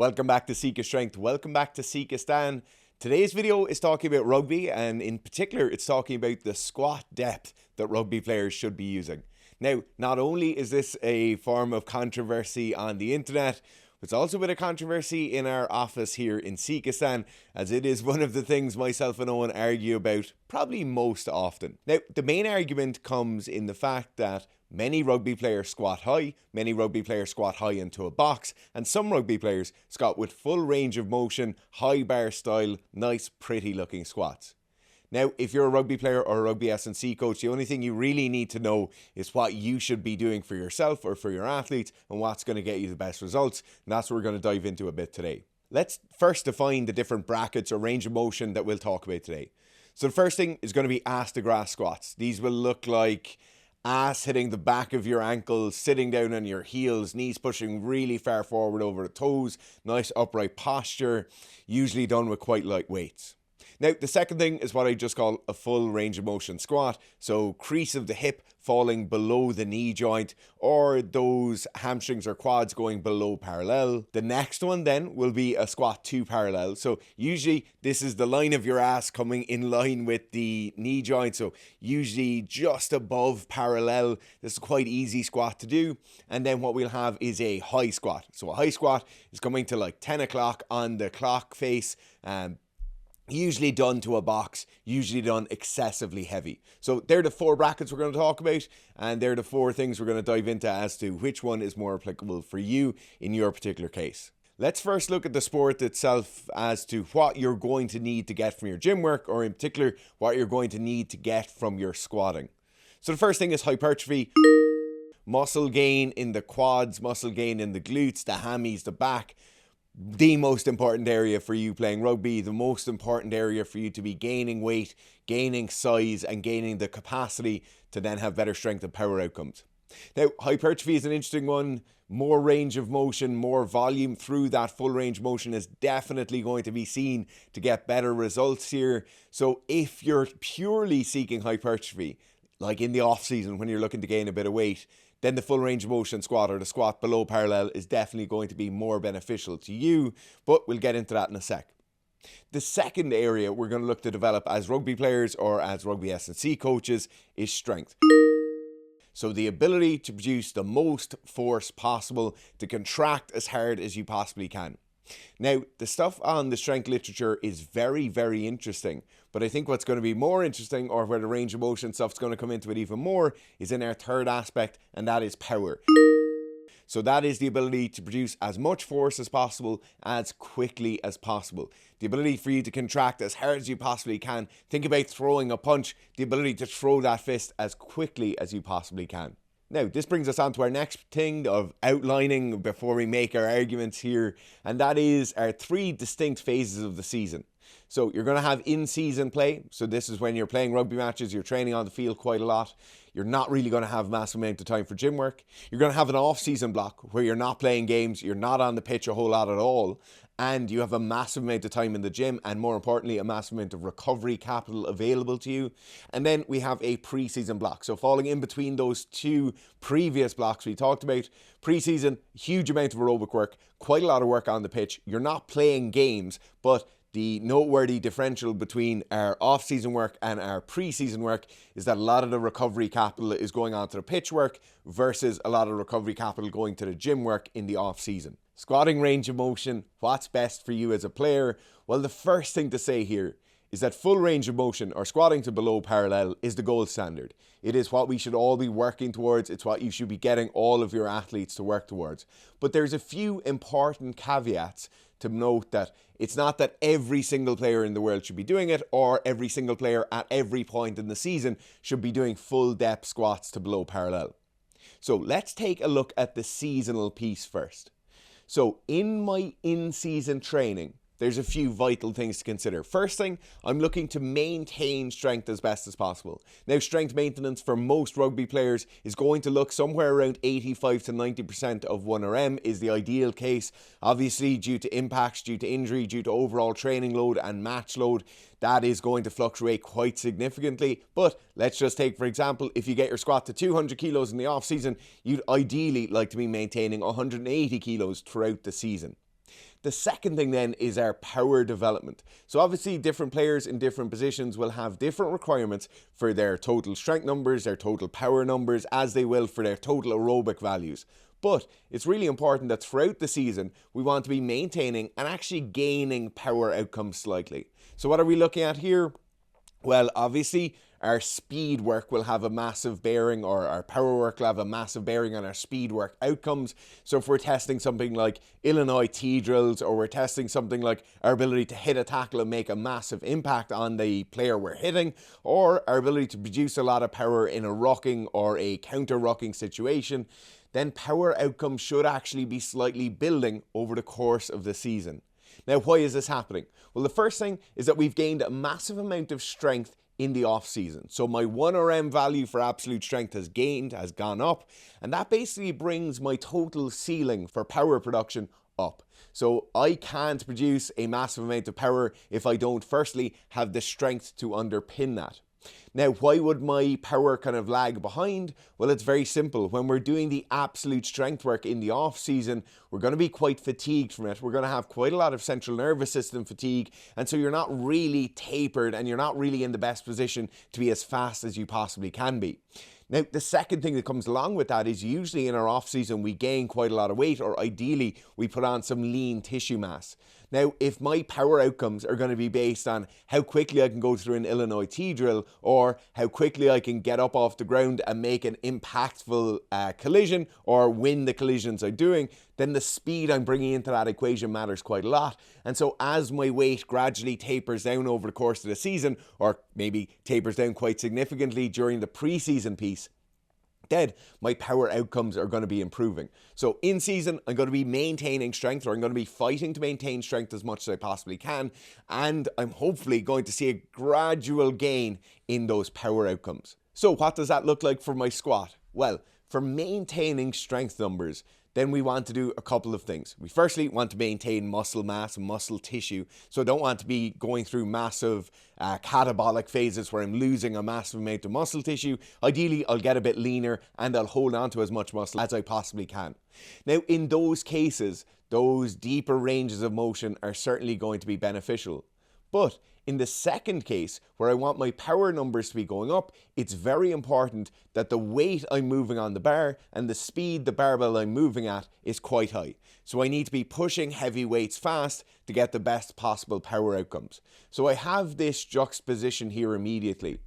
Welcome back to Sika Strength. Welcome back to Sika Stan. Today's video is talking about rugby, and in particular, it's talking about the squat depth that rugby players should be using. Now, not only is this a form of controversy on the internet, it's also a bit of controversy in our office here in Sika Stan, as it is one of the things myself and Owen argue about probably most often. Now, the main argument comes in the fact that many rugby players squat high, many rugby players squat high into a box, and some rugby players squat with full range of motion, high bar style, nice pretty looking squats. Now, if you're a rugby player or a rugby S&C coach, the only thing you really need to know is what you should be doing for yourself or for your athletes and what's going to get you the best results. And that's what we're going to dive into a bit today. Let's first define the different brackets or range of motion that we'll talk about today. So the first thing is going to be ass to grass squats. These will look like ass hitting the back of your ankles, sitting down on your heels, knees pushing really far forward over the toes, nice upright posture, usually done with quite light weights. Now, the second thing is what I just call a full range of motion squat. So crease of the hip falling below the knee joint, or those hamstrings or quads going below parallel. The next one then will be a squat to parallel. So usually this is the line of your ass coming in line with the knee joint. So usually just above parallel. This is a quite easy squat to do. And then what we'll have is a high squat. So a high squat is coming to like 10 o'clock on the clock face, usually done to a box, usually done excessively heavy. So they're the four brackets we're going to talk about, and they're the four things we're going to dive into as to which one is more applicable for you in your particular case. Let's first look at the sport itself as to what you're going to need to get from your gym work, or in particular, what you're going to need to get from your squatting. So the first thing is hypertrophy. Muscle gain in the quads, muscle gain in the glutes, the hammies, the back. The most important area for you playing rugby, the most important area for you to be gaining weight, gaining size, and gaining the capacity to then have better strength and power outcomes. Now, hypertrophy is an interesting one. More range of motion, more volume through that full range motion is definitely going to be seen to get better results here. So if you're purely seeking hypertrophy, like in the off season when you're looking to gain a bit of weight, then the full range of motion squat or the squat below parallel is definitely going to be more beneficial to you, but we'll get into that in a sec. The second area we're going to look to develop as rugby players or as rugby S&C coaches is strength. So the ability to produce the most force possible to contract as hard as you possibly can. Now, the stuff on the strength literature is very, very interesting, but I think what's going to be more interesting, or where the range of motion stuff's going to come into it even more, is in our third aspect, and that is power. So that is the ability to produce as much force as possible, as quickly as possible. The ability for you to contract as hard as you possibly can. Think about throwing a punch, the ability to throw that fist as quickly as you possibly can. Now, this brings us on to our next thing of outlining before we make our arguments here, and that is our three distinct phases of the season. So you're going to have in-season play. So this is when you're playing rugby matches, you're training on the field quite a lot. You're not really going to have a massive amount of time for gym work. You're going to have an off-season block where you're not playing games, you're not on the pitch a whole lot at all, and you have a massive amount of time in the gym, and more importantly, a massive amount of recovery capital available to you. And then we have a pre-season block. So falling in between those two previous blocks we talked about, pre-season, huge amount of aerobic work, quite a lot of work on the pitch. You're not playing games, but the noteworthy differential between our off-season work and our pre-season work is that a lot of the recovery capital is going on to the pitch work versus a lot of recovery capital going to the gym work in the off-season. Squatting range of motion, what's best for you as a player? Well, the first thing to say here is that full range of motion, or squatting to below parallel, is the gold standard. It is what we should all be working towards. It's what you should be getting all of your athletes to work towards. But there's a few important caveats to note. That it's not that every single player in the world should be doing it, or every single player at every point in the season should be doing full depth squats to below parallel. So let's take a look at the seasonal piece first. So in my in-season training, there's a few vital things to consider. First thing, I'm looking to maintain strength as best as possible. Now, strength maintenance for most rugby players is going to look somewhere around 85 to 90% of 1RM is the ideal case. Obviously, due to impacts, due to injury, due to overall training load and match load, that is going to fluctuate quite significantly. But let's just take, for example, if you get your squat to 200 kilos in the off season, you'd ideally like to be maintaining 180 kilos throughout the season. The second thing then is our power development. So obviously different players in different positions will have different requirements for their total strength numbers, their total power numbers, as they will for their total aerobic values. But it's really important that throughout the season, we want to be maintaining and actually gaining power outcomes slightly. So what are we looking at here? Well, obviously, our speed work will have a massive bearing, or our power work will have a massive bearing on our speed work outcomes. So if we're testing something like Illinois T drills, or we're testing something like our ability to hit a tackle and make a massive impact on the player we're hitting, or our ability to produce a lot of power in a rucking or a counter rucking situation, then power outcomes should actually be slightly building over the course of the season. Now, why is this happening? Well, the first thing is that we've gained a massive amount of strength in the off season. So my 1RM value for absolute strength has gone up, and that basically brings my total ceiling for power production up. So I can't produce a massive amount of power if I don't firstly have the strength to underpin that. Now, why would my power kind of lag behind? Well, it's very simple. When we're doing the absolute strength work in the off season, we're going to be quite fatigued from it. We're going to have quite a lot of central nervous system fatigue. And so you're not really tapered, and you're not really in the best position to be as fast as you possibly can be. Now, the second thing that comes along with that is usually in our off season, we gain quite a lot of weight, or ideally we put on some lean tissue mass. Now, if my power outcomes are going to be based on how quickly I can go through an Illinois T drill, or how quickly I can get up off the ground and make an impactful collision, or win the collisions I'm doing, then the speed I'm bringing into that equation matters quite a lot. And so as my weight gradually tapers down over the course of the season, or maybe tapers down quite significantly during the preseason piece, then my power outcomes are going to be improving. So in season, I'm going to be maintaining strength, or I'm going to be fighting to maintain strength as much as I possibly can. And I'm hopefully going to see a gradual gain in those power outcomes. So what does that look like for my squat? Well, for maintaining strength numbers, then we want to do a couple of things. We firstly want to maintain muscle mass and muscle tissue. So I don't want to be going through massive catabolic phases where I'm losing a massive amount of muscle tissue. Ideally, I'll get a bit leaner and I'll hold on to as much muscle as I possibly can. Now, in those cases, those deeper ranges of motion are certainly going to be beneficial. But in the second case, where I want my power numbers to be going up, it's very important that the weight I'm moving on the bar and the speed the barbell I'm moving at is quite high. So I need to be pushing heavy weights fast to get the best possible power outcomes. So I have this juxtaposition here immediately.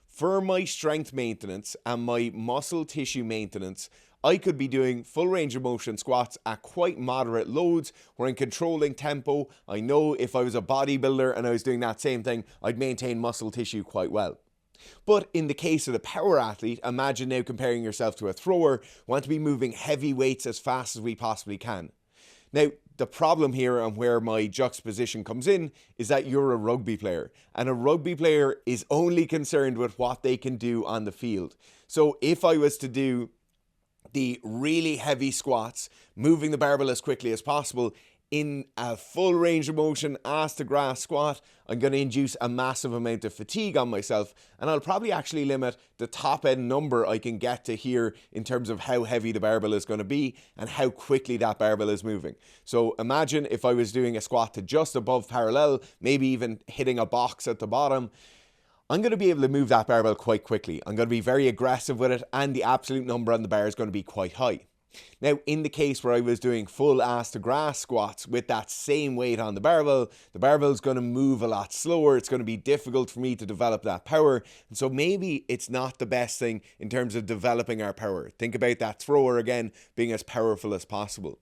For my strength maintenance and my muscle tissue maintenance, I could be doing full range of motion squats at quite moderate loads where I'm controlling tempo. I know if I was a bodybuilder and I was doing that same thing, I'd maintain muscle tissue quite well. But in the case of the power athlete, imagine now comparing yourself to a thrower, want to be moving heavy weights as fast as we possibly can. Now, the problem here and where my juxtaposition comes in is that you're a rugby player, and a rugby player is only concerned with what they can do on the field. So if I was to do the really heavy squats, moving the barbell as quickly as possible in a full range of motion ass to grass squat, I'm going to induce a massive amount of fatigue on myself, and I'll probably actually limit the top end number I can get to here in terms of how heavy the barbell is going to be and how quickly that barbell is moving. So imagine if I was doing a squat to just above parallel, maybe even hitting a box at the bottom, I'm going to be able to move that barbell quite quickly. I'm going to be very aggressive with it, and the absolute number on the bar is going to be quite high. Now, in the case where I was doing full ass to grass squats with that same weight on the barbell is going to move a lot slower. It's going to be difficult for me to develop that power. And so maybe it's not the best thing in terms of developing our power. Think about that thrower again being as powerful as possible.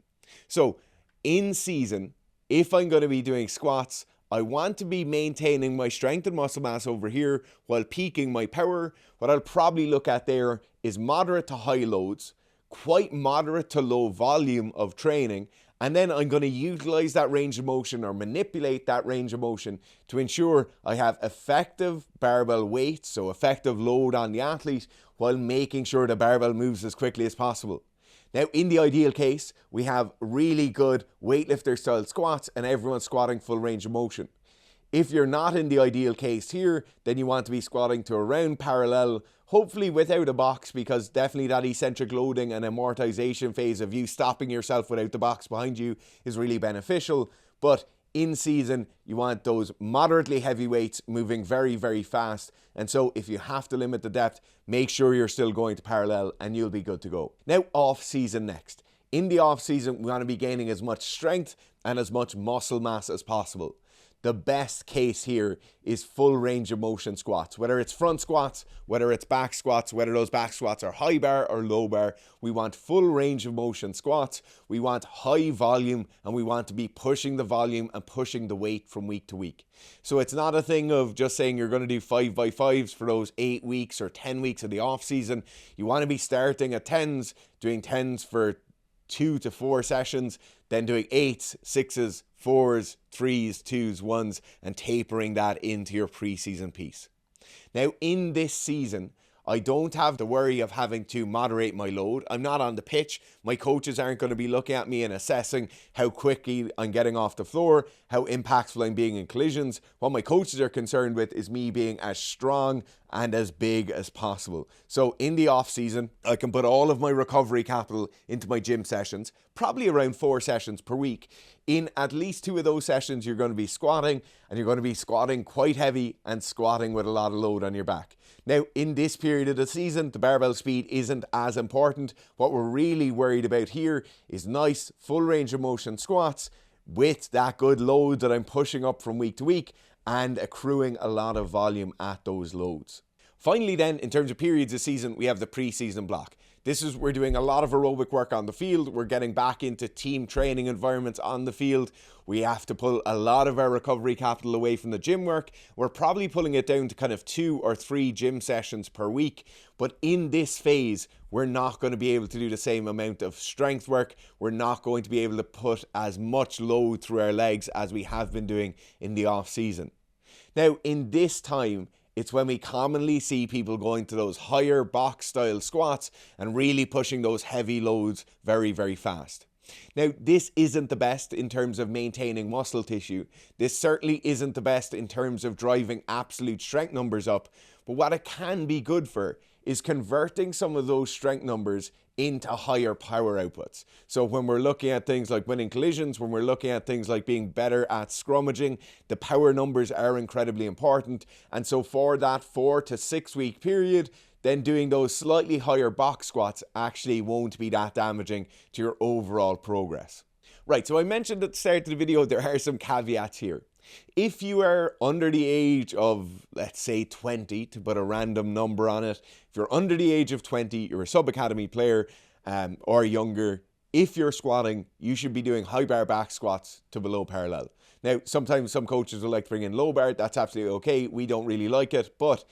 So in season, if I'm going to be doing squats, I want to be maintaining my strength and muscle mass over here while peaking my power. What I'll probably look at there is moderate to high loads, quite moderate to low volume of training, and then I'm going to utilize that range of motion or manipulate that range of motion to ensure I have effective barbell weight, so effective load on the athlete, while making sure the barbell moves as quickly as possible. Now, in the ideal case, we have really good weightlifter style squats and everyone's squatting full range of motion. If you're not in the ideal case here, then you want to be squatting to around parallel, hopefully without a box, because definitely that eccentric loading and amortization phase of you stopping yourself without the box behind you is really beneficial. But in season, you want those moderately heavy weights moving very, very fast. And so if you have to limit the depth, make sure you're still going to parallel and you'll be good to go. Now, off season next. In the off season, we want to be gaining as much strength and as much muscle mass as possible. The best case here is full range of motion squats, whether it's front squats, whether it's back squats, whether those back squats are high bar or low bar. We want full range of motion squats. We want high volume, and we want to be pushing the volume and pushing the weight from week to week. So it's not a thing of just saying you're going to do 5x5s for those 8 weeks or 10 weeks of the off season. You want to be starting at 10s, doing 10s for 2 to 4 sessions, then doing 8s, 6s, 4s, 3s, 2s, 1s, and tapering that into your preseason piece. Now, in this season, I don't have the worry of having to moderate my load. I'm not on the pitch. My coaches aren't going to be looking at me and assessing how quickly I'm getting off the floor, how impactful I'm being in collisions. What my coaches are concerned with is me being as strong and as big as possible. So in the off season, I can put all of my recovery capital into my gym sessions, probably around 4 sessions per week. In at least 2 of those sessions, you're going to be squatting, and you're going to be squatting quite heavy and squatting with a lot of load on your back. Now, in this period of the season, the barbell speed isn't as important. What we're really worried about here is nice full range of motion squats with that good load that I'm pushing up from week to week and accruing a lot of volume at those loads. Finally then, in terms of periods of season, we have the pre-season block. We're doing a lot of aerobic work on the field. We're getting back into team training environments on the field. We have to pull a lot of our recovery capital away from the gym work. We're probably pulling it down to kind of 2 or 3 gym sessions per week. But in this phase, we're not going to be able to do the same amount of strength work. We're not going to be able to put as much load through our legs as we have been doing in the off season. Now, in this time, it's when we commonly see people going to those higher box style squats and really pushing those heavy loads very, very fast. Now, this isn't the best in terms of maintaining muscle tissue. This certainly isn't the best in terms of driving absolute strength numbers up. But what it can be good for is converting some of those strength numbers into higher power outputs. So when we're looking at things like winning collisions, when we're looking at things like being better at scrummaging, the power numbers are incredibly important. And so for that 4 to 6 week period, then doing those slightly higher box squats actually won't be that damaging to your overall progress. Right, so I mentioned at the start of the video, there are some caveats here. If you are under the age of, let's say 20, to put a random number on it, if you're under the age of 20, you're a sub-academy player or younger, if you're squatting, you should be doing high bar back squats to below parallel. Now, sometimes some coaches will like to bring in low bar. That's absolutely okay. We don't really like it, but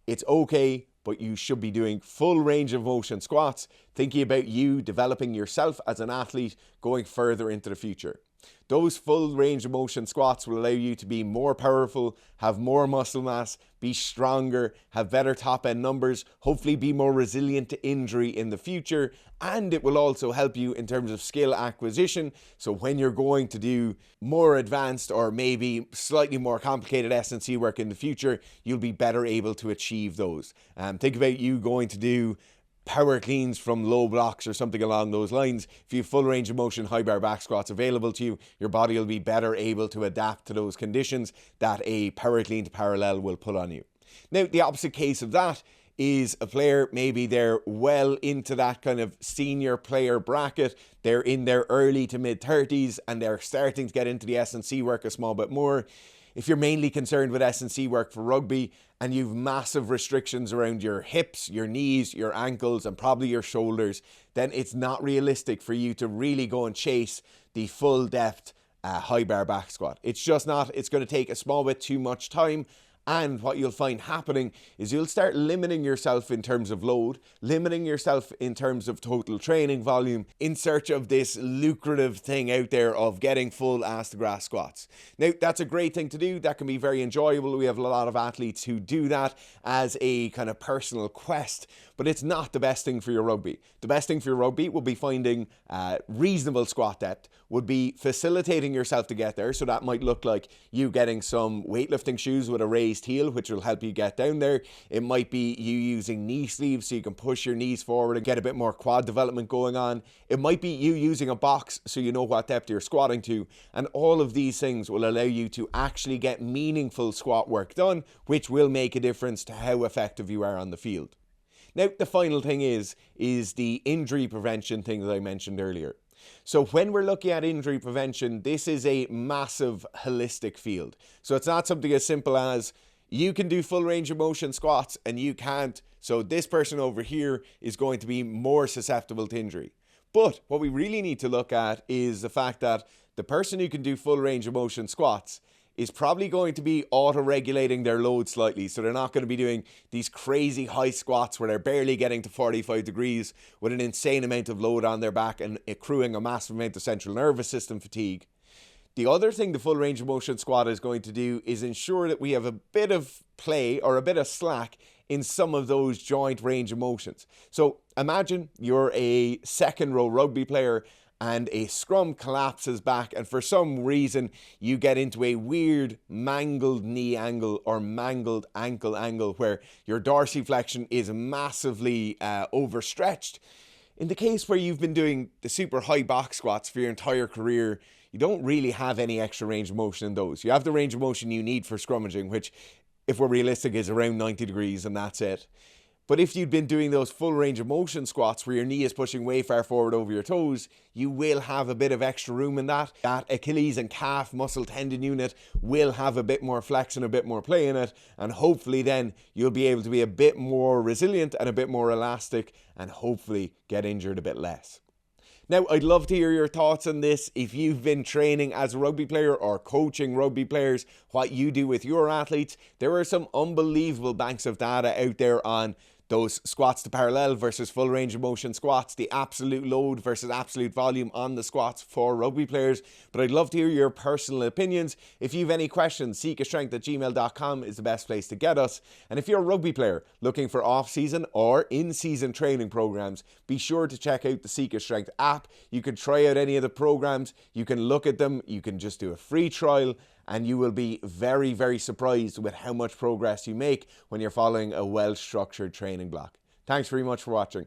it's okay. But you should be doing full range of motion squats, thinking about you developing yourself as an athlete going further into the future. Those full range of motion squats will allow you to be more powerful, have more muscle mass, be stronger, have better top end numbers, hopefully be more resilient to injury in the future, and it will also help you in terms of skill acquisition. So when you're going to do more advanced or maybe slightly more complicated S&C work in the future, you'll be better able to achieve those. Think about you going to do power cleans from low blocks or something along those lines. If you have full range of motion high bar back squats available to you, your body will be better able to adapt to those conditions that a power clean to parallel will put on you. Now, the opposite case of that is a player, maybe they're well into that kind of senior player bracket, they're in their early to mid 30s and they're starting to get into the S&C work a small bit more. If you're mainly concerned with S&C work for rugby and you've massive restrictions around your hips, your knees, your ankles, and probably your shoulders, then it's not realistic for you to really go and chase the full depth high bar back squat. It's just not. It's going to take a small bit too much time. And what you'll find happening is you'll start limiting yourself in terms of load, limiting yourself in terms of total training volume in search of this lucrative thing out there of getting full ass to grass squats. Now, that's a great thing to do. That can be very enjoyable. We have a lot of athletes who do that as a kind of personal quest, but it's not the best thing for your rugby. The best thing for your rugby will be finding reasonable squat depth, would be facilitating yourself to get there. So that might look like you getting some weightlifting shoes with a raised raised heel, which will help you get down there. It might be you using knee sleeves so you can push your knees forward and get a bit more quad development going on. It might be you using a box so you know what depth you're squatting to. And all of these things will allow you to actually get meaningful squat work done, which will make a difference to how effective you are on the field. Now, the final thing is the injury prevention thing that I mentioned earlier. So when we're looking at injury prevention, this is a massive holistic field. So it's not something as simple as you can do full range of motion squats and you can't. So this person over here is going to be more susceptible to injury. But what we really need to look at is the fact that the person who can do full range of motion squats is probably going to be auto-regulating their load slightly. So they're not going to be doing these crazy high squats where they're barely getting to 45 degrees with an insane amount of load on their back and accruing a massive amount of central nervous system fatigue. The other thing the full range of motion squat is going to do is ensure that we have a bit of play or a bit of slack in some of those joint range of motions. So imagine you're a second row rugby player and a scrum collapses back, and for some reason you get into a weird mangled knee angle or mangled ankle angle where your dorsiflexion is massively overstretched. In the case where you've been doing the super high box squats for your entire career, you don't really have any extra range of motion in those. You have the range of motion you need for scrummaging, which, if we're realistic, is around 90 degrees, and that's it. But if you've been doing those full range of motion squats where your knee is pushing way far forward over your toes, you will have a bit of extra room in that. That Achilles and calf muscle tendon unit will have a bit more flex and a bit more play in it. And hopefully then you'll be able to be a bit more resilient and a bit more elastic and hopefully get injured a bit less. Now, I'd love to hear your thoughts on this. If you've been training as a rugby player or coaching rugby players, what you do with your athletes, there are some unbelievable banks of data out there on those squats to parallel versus full range of motion squats, the absolute load versus absolute volume on the squats for rugby players. But I'd love to hear your personal opinions. If you have any questions, sikastrength@gmail.com is the best place to get us. And if you're a rugby player looking for off-season or in-season training programs, be sure to check out the Sika Strength app. You can try out any of the programs, you can look at them, you can just do a free trial, and you will be very, very surprised with how much progress you make when you're following a well-structured training block. Thanks very much for watching.